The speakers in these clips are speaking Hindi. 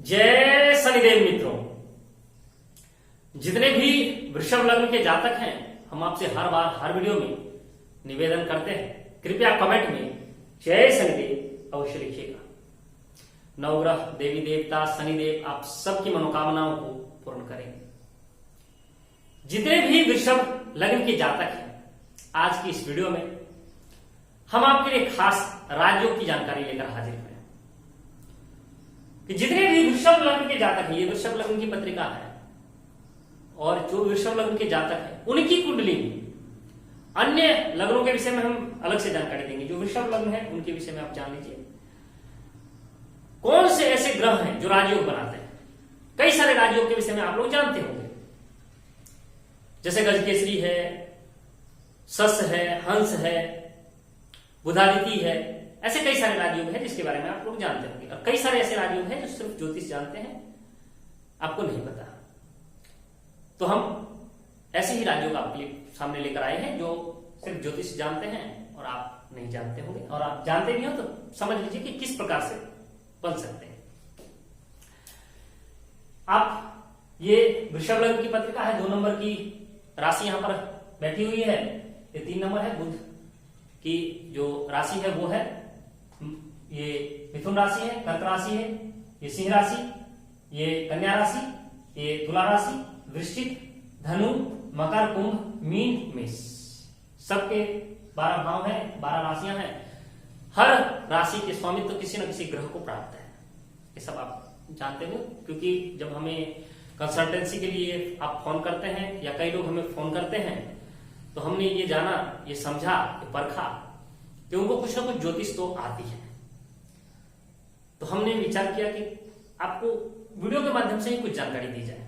जय शनिदेव मित्रों, जितने भी वृषभ लग्न के जातक हैं, हम आपसे हर बार हर वीडियो में निवेदन करते हैं, कृपया कमेंट में जय शनिदेव अवश्य लिखिएगा। नवग्रह देवी देवता शनिदेव आप सबकी मनोकामनाओं को पूर्ण करेंगे। जितने भी वृषभ लग्न के जातक हैं, आज की इस वीडियो में हम आपके लिए खास राज्यों की जानकारी लेकर हाजिर हुए हैं कि जितने भी वृषभ लग्न के जातक हैं, ये वृषभ लग्न की पत्रिका है और जो वृषभ लग्न के जातक हैं उनकी कुंडली में अन्य लग्नों के विषय में हम अलग से जानकारी देंगे। जो वृषभ लग्न है उनके विषय में आप जान लीजिए कौन से ऐसे ग्रह हैं जो राजयोग बनाते हैं। कई सारे राजयोग के विषय में आप लोग जानते होंगे, जैसे गजकेसरी है, सस है, हंस है, बुधादिति है। ऐसे कई सारे राजयोग हैं जिसके बारे में आप लोग जानते होंगे, और कई सारे ऐसे राजयोग हैं जो सिर्फ ज्योतिष जानते हैं, आपको नहीं पता। तो हम ऐसे ही राजयोग आपके लिए सामने लेकर आए हैं जो सिर्फ ज्योतिष जानते हैं और आप नहीं जानते होंगे, और आप जानते भी हो तो समझ लीजिए कि किस प्रकार से बन सकते हैं। आप ये वृषभ लग्न की पत्रिका है, 2 नंबर की राशि यहां पर बैठी हुई है। ये 3 नंबर है, बुध की जो राशि है वो है, ये मिथुन राशि है, कर्क राशि है, ये सिंह राशि, ये कन्या राशि, ये तुला राशि, वृश्चिक, धनु, मकर, कुंभ, मीन, मेष, सबके 12 भाव हैं, 12 राशियां हैं। हर राशि के स्वामित्व तो किसी न किसी ग्रह को प्राप्त है, ये सब आप जानते हो, क्योंकि जब हमें कंसल्टेंसी के लिए आप फोन करते हैं या कई लोग हमें फोन करते हैं तो हमने ये जाना, ये समझा, ये परखा कि उनको कुछ ना कुछ ज्योतिष तो आती है। तो हमने विचार किया कि आपको वीडियो के माध्यम से ही कुछ जानकारी दी जाए,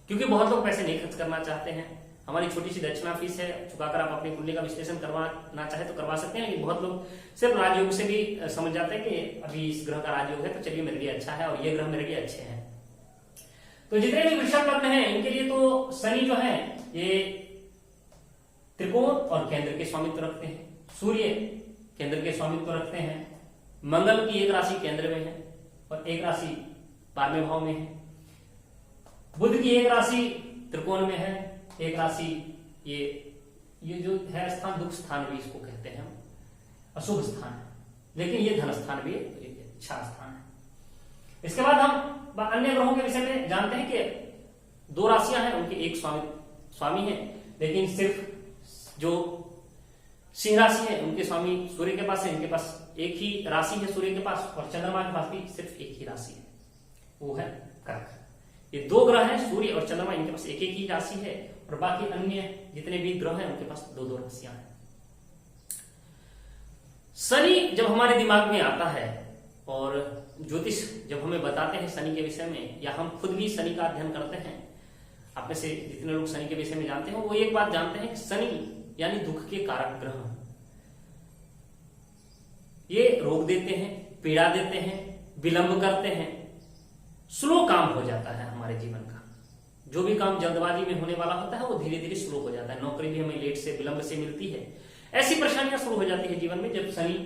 क्योंकि बहुत लोग पैसे नहीं खर्च करना चाहते हैं। हमारी छोटी सी दक्षिणा फीस है, चुकाकर आप अपनी कुंडली का विश्लेषण करवाना चाहे तो करवा सकते हैं, लेकिन बहुत लोग सिर्फ राजयोग से भी समझ जाते हैं कि अभी इस ग्रह का राजयोग है तो चलिए मेरे लिए अच्छा है और ये ग्रह मेरे लिए अच्छे हैं। तो जितने भी वृषभ लग्न हैं इनके लिए तो शनि जो है ये त्रिकोण और केंद्र के स्वामित्व रखते हैं, सूर्य केंद्र के स्वामित्व रखते हैं, मंगल की एक राशि केंद्र में है और एक राशि 12वें भाव में है, बुध की एक राशि त्रिकोण में है, एक राशि ये जो है स्थान दुख स्थान भी इसको कहते हैं, अशुभ स्थान है, लेकिन ये धन स्थान भी अच्छा स्थान है। इसके बाद हम अन्य ग्रहों के विषय में जानते हैं कि 2 राशियां हैं, उनके एक स्वामी है, लेकिन सिर्फ जो सिंह राशि है उनके स्वामी सूर्य के पास है, इनके पास एक ही राशि है सूर्य के पास, और चंद्रमा के पास भी सिर्फ एक ही राशि है, वो है कर्क। ये 2 ग्रह हैं, सूर्य और चंद्रमा, इनके पास एक एक ही राशि है, और बाकी अन्य जितने भी ग्रह हैं उनके पास 2-2 राशियां हैं। शनि जब हमारे दिमाग में आता है और ज्योतिष जब हमें बताते हैं शनि के विषय में, या हम खुद भी शनि का अध्ययन करते हैं, आप में से जितने लोग शनि के विषय में जानते हैं वो एक बात जानते हैं कि शनि यानी दुख के कारक ग्रह, ये रोक देते हैं, पीड़ा देते हैं, विलंब करते हैं, स्लो काम हो जाता है हमारे जीवन का। जो भी काम जल्दबाजी में होने वाला होता है वो धीरे धीरे स्लो हो जाता है, नौकरी भी हमें लेट से विलंब से मिलती है। ऐसी परेशानियां शुरू हो जाती है जीवन में जब शनि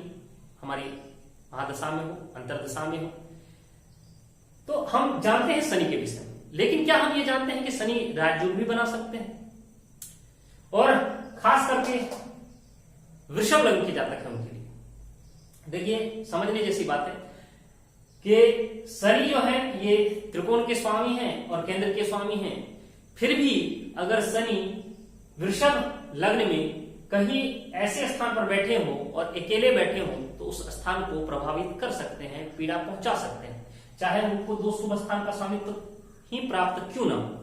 हमारी महादशा में हो, अंतरदशा में हो। तो हम जानते हैं शनि के विषय में, लेकिन क्या हम ये जानते हैं कि शनि राजयोग भी बना सकते हैं? और खास करके वृषभ लग्न के जातक हैं उनके लिए देखिए समझने जैसी बात है कि शनि जो है ये त्रिकोण के स्वामी हैं और केंद्र के स्वामी हैं। फिर भी अगर शनि वृषभ लग्न में कहीं ऐसे स्थान पर बैठे हो और अकेले बैठे हो तो उस स्थान को प्रभावित कर सकते हैं, पीड़ा पहुंचा सकते हैं, चाहे उनको 2 शुभ स्थान का स्वामित्व ही प्राप्त क्यों ना हो।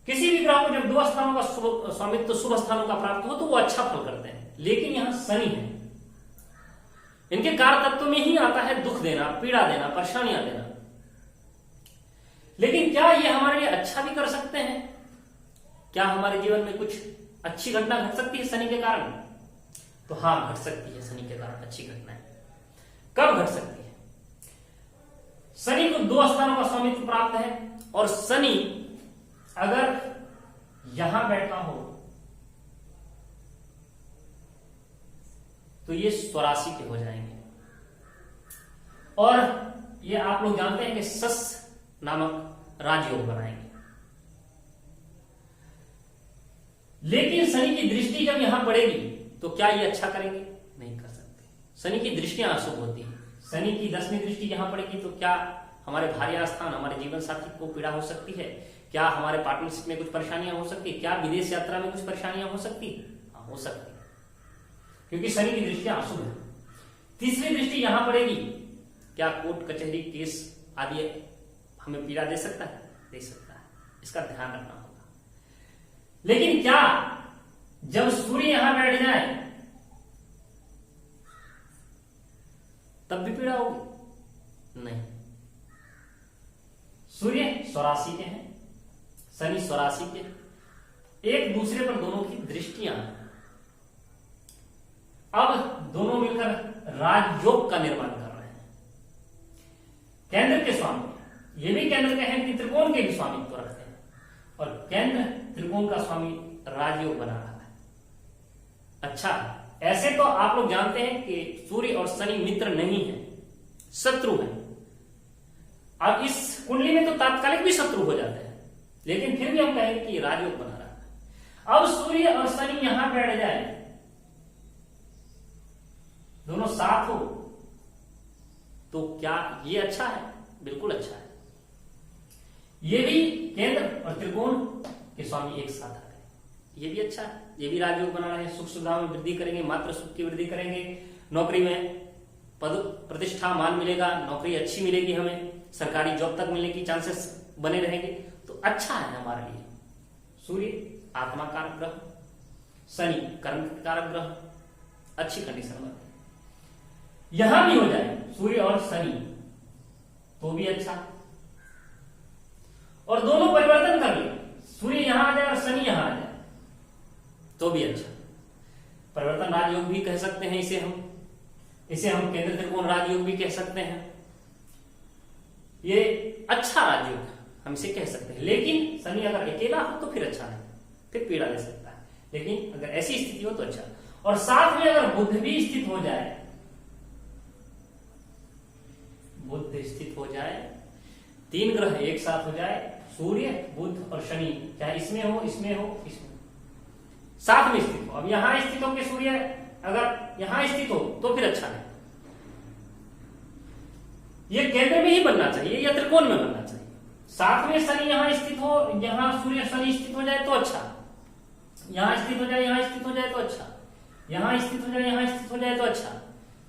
किसी भी ग्रह को जब 2 स्थानों का स्वामित्व शुभ स्थानों का प्राप्त हो तो वो अच्छा फल करते हैं, लेकिन यहां शनि है, इनके कार तत्व में ही आता है दुख देना, पीड़ा देना, परेशानियां देना। लेकिन क्या ये हमारे लिए अच्छा भी कर सकते हैं? क्या हमारे जीवन में कुछ अच्छी घटना घट सकती है शनि के कारण? तो हाँ, घट सकती है शनि के कारण अच्छी घटनाएं। कब घट सकती है? शनि को 2 स्थानों का स्वामित्व प्राप्त है, और शनि अगर यहां बैठा हो तो ये स्वराशि के हो जाएंगे, और ये आप लोग जानते हैं कि सस नामक राजयोग बनाएंगे। लेकिन शनि की दृष्टि जब यहां पड़ेगी तो क्या ये अच्छा करेंगे? नहीं कर सकते। शनि की दृष्टियां अशुभ होती है। शनि की 10वीं दृष्टि यहां पड़ेगी तो क्या हमारे भार्या स्थान, हमारे जीवन साथी को पीड़ा हो सकती है? क्या हमारे पार्टनरशिप में कुछ परेशानियां हो सकती है? क्या विदेश यात्रा में कुछ परेशानियां हो सकती है? हाँ, हो सकती है, क्योंकि शनि की दृष्टियां अशुभ है। तीसरी दृष्टि यहां पड़ेगी, क्या कोर्ट कचहरी केस आदि हमें पीड़ा दे सकता है? दे सकता है, इसका ध्यान रखना होगा। लेकिन क्या जब सूर्य यहां बैठ जाए तब भी पीड़ा होगी? नहीं। सूर्य स्वराशि के हैं, शनि स्वराशि के, एक दूसरे पर दोनों की दृष्टियां, अब दोनों मिलकर राजयोग का निर्माण कर रहे हैं। केंद्र के स्वामी, ये भी केंद्र के हैं कि त्रिकोण के भी स्वामित्व रखते हैं, और केंद्र त्रिकोण का स्वामी राजयोग बना रहा है। अच्छा, ऐसे तो आप लोग जानते हैं कि सूर्य और शनि मित्र नहीं है, शत्रु है। अब इस कुंडली में तो तात्कालिक भी शत्रु हो जाते हैं, लेकिन फिर भी हम कहेंगे कि राजयोग बना रहा है। अब सूर्य और शनि यहां बैठ जाए, दोनों साथ हो, तो क्या ये अच्छा है? बिल्कुल अच्छा है। ये भी केंद्र और त्रिकोण के स्वामी एक साथ आ रहे हैं, ये भी अच्छा है। ये भी राजयोग बना रहे हैं, सुख सुविधा में वृद्धि करेंगे, मात्र सुख की वृद्धि करेंगे, नौकरी में पद प्रतिष्ठा मान मिलेगा, नौकरी अच्छी मिलेगी, हमें सरकारी जॉब तक मिलने की चांसेस बने रहेंगे, तो अच्छा है हमारे लिए। सूर्य आत्मा कारक ग्रह, शनि कर्म कारक ग्रह, अच्छी कंडीशन में यहां भी हो जाए सूर्य और शनि तो भी अच्छा, और दोनों परिवर्तन कर ले, सूर्य यहां आ जाए और शनि यहां आ जाए तो भी अच्छा। परिवर्तन राजयोग भी कह सकते हैं इसे हम केंद्र त्रिकोण राजयोग भी कह सकते हैं। ये अच्छा राजयोग हम इसे कह सकते हैं। लेकिन शनि अगर अकेला हो तो फिर अच्छा नहीं, फिर पीड़ा दे सकता है। लेकिन अगर ऐसी स्थिति हो तो अच्छा। और साथ में अगर बुध भी स्थित हो जाए, बुध स्थित हो जाए, तीन ग्रह एक साथ हो जाए, सूर्य बुध और शनि, चाहे इसमें हो इसमें हो इसमें साथ में स्थित हो। अब यहां स्थित हो के सूर्य अगर यहां स्थित हो तो फिर अच्छा नहीं, ये केंद्र में ही बनना चाहिए या त्रिकोण में बनना चाहिए। साथ में शनि यहां स्थित हो, यहां सूर्य शनि स्थित हो जाए तो अच्छा, यहां स्थित हो जाए, यहां स्थित हो जाए तो अच्छा, यहां स्थित हो जाए, यहां स्थित हो जाए तो अच्छा,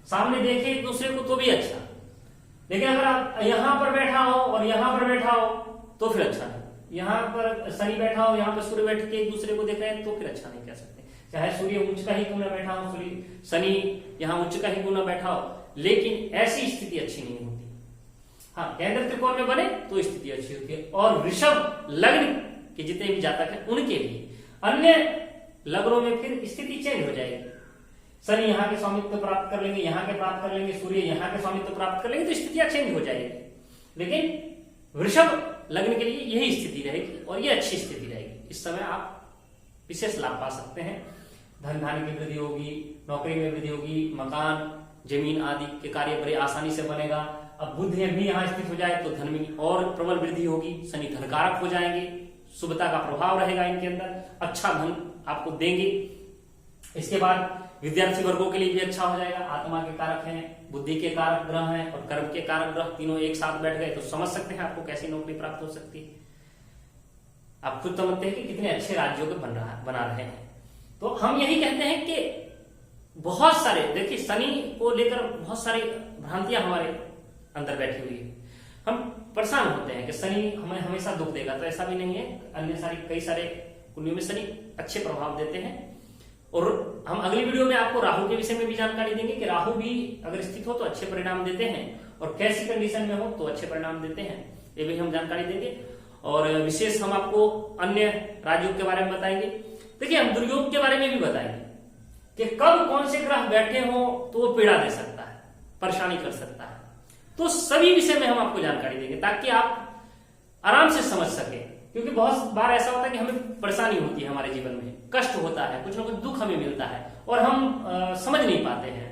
सामने देखे एक दूसरे को तो भी अच्छा। लेकिन अगर आप यहां पर बैठा हो और यहां पर बैठा हो तो फिर अच्छा नहीं, यहां पर शनि बैठा हो, यहां पर सूर्य बैठ के एक दूसरे को देख रहे हैं तो फिर अच्छा नहीं कह सकते। चाहे सूर्य उच्च का ही क्यों ना बैठा हो, सूर्य शनि यहां उच्च का ही क्यों ना बैठा हो, लेकिन ऐसी स्थिति अच्छी नहीं होती। हाँ, केंद्र त्रिकोण में बने तो स्थिति अच्छी होती है। और वृषभ लग्न के जितने भी जातक हैं उनके लिए, अन्य लग्नों में फिर स्थिति चेंज हो जाएगी। शनि यहाँ के स्वामित्व प्राप्त कर लेंगे, यहाँ के प्राप्त कर लेंगे, सूर्य यहाँ के स्वामित्व प्राप्त कर लेंगे, तो स्थितियां चेंज हो जाएगी। लेकिन वृषभ लग्न के लिए यही स्थिति रहेगी और ये अच्छी स्थिति रहेगी। इस समय आप विशेष लाभ पा सकते हैं, धन धान्य की वृद्धि होगी, नौकरी में वृद्धि होगी, मकान जमीन आदि के कार्य बड़े आसानी से बनेगा। अब बुध भी यहाँ स्थित हो जाए तो धन में और प्रबल वृद्धि होगी, शनि धनकारक हो जाएंगे, शुभता का प्रभाव रहेगा इनके अंदर, अच्छा धन आपको देंगे। इसके बाद विद्यार्थी वर्गों के लिए भी अच्छा हो जाएगा, आत्मा के कारक हैं, बुद्धि के कारक ग्रह हैं और कर्म के कारक ग्रह तीनों एक साथ बैठ गए तो समझ सकते हैं आपको कैसी नौकरी प्राप्त हो सकती है। आप खुद समझते हैं कि कितने अच्छे राज्यों को बना रहे हैं। तो हम यही कहते हैं कि बहुत सारे, देखिए शनि को लेकर बहुत सारी भ्रांतियां हमारे अंदर बैठी हुई है। हम परेशान होते हैं कि शनि हमें हमेशा दुख देगा, तो ऐसा भी नहीं है। अन्य कई सारे कुंडलियों में शनि अच्छे प्रभाव देते हैं। और हम अगली वीडियो में आपको राहु के विषय में भी जानकारी देंगे कि राहु भी अगर स्थित हो तो अच्छे परिणाम देते हैं और कैसी कंडीशन में हो तो अच्छे परिणाम देते हैं, ये भी हम जानकारी देंगे। और विशेष हम आपको अन्य राजयोग के बारे में बताएंगे। देखिए, हम दुर्योग के बारे में भी बताएंगे कि कब कौन से ग्रह बैठे हो तो वो पीड़ा दे सकता है, परेशानी कर सकता है। तो सभी विषय में हम आपको जानकारी देंगे ताकि आप आराम से समझ सके, क्योंकि बहुत बार ऐसा होता है कि हमें परेशानी होती है, हमारे जीवन में कष्ट होता है, कुछ ना कुछ दुख हमें मिलता है और हम समझ नहीं पाते हैं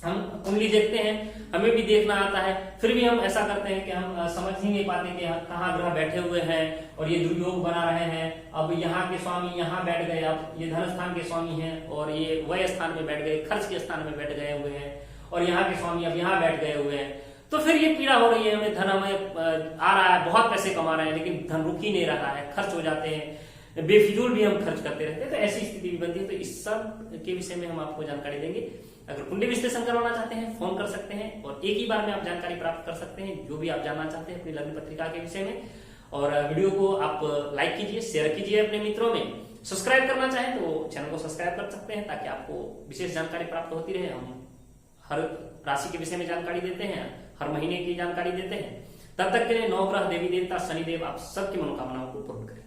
हम कुंडली देखते हैं, हमें भी देखना आता है, फिर भी हम ऐसा करते हैं कि हम समझ ही नहीं पाते कि कहाँ ग्रह बैठे हुए हैं और ये दुर्योग बना रहे हैं। अब यहाँ के स्वामी यहाँ बैठ गए, अब ये धन स्थान के स्वामी हैं और ये व्यय स्थान में बैठ गए, खर्च के स्थान में बैठ गए हुए हैं, और यहाँ के स्वामी अब यहाँ बैठ गए हुए हैं। तो फिर ये पीड़ा हो रही है, हमें धन हमें आ रहा है, बहुत पैसे कमा रहे हैं, लेकिन धन रुक ही नहीं रहा है, खर्च हो जाते हैं, बेफिजूल भी हम खर्च करते रहते हैं। तो ऐसी स्थिति भी बनती है। तो इस सब के विषय में हम आपको जानकारी देंगे। अगर कुंडली विश्लेषण करवाना चाहते हैं, फोन कर सकते हैं और एक ही बार में आप जानकारी प्राप्त कर सकते हैं, जो भी आप जानना चाहते हैं अपनी लग्न पत्रिका के विषय में। और वीडियो को आप लाइक कीजिए, शेयर कीजिए अपने मित्रों में। सब्सक्राइब करना चाहें तो चैनल को सब्सक्राइब कर सकते हैं, ताकि आपको विशेष जानकारी प्राप्त होती रहे। हम हर राशि के विषय में जानकारी देते हैं, हर महीने की जानकारी देते हैं। तब तक के लिए नवग्रह देवी देवता शनिदेव आप सबकी मनोकामनाओं को पूर्ण करें।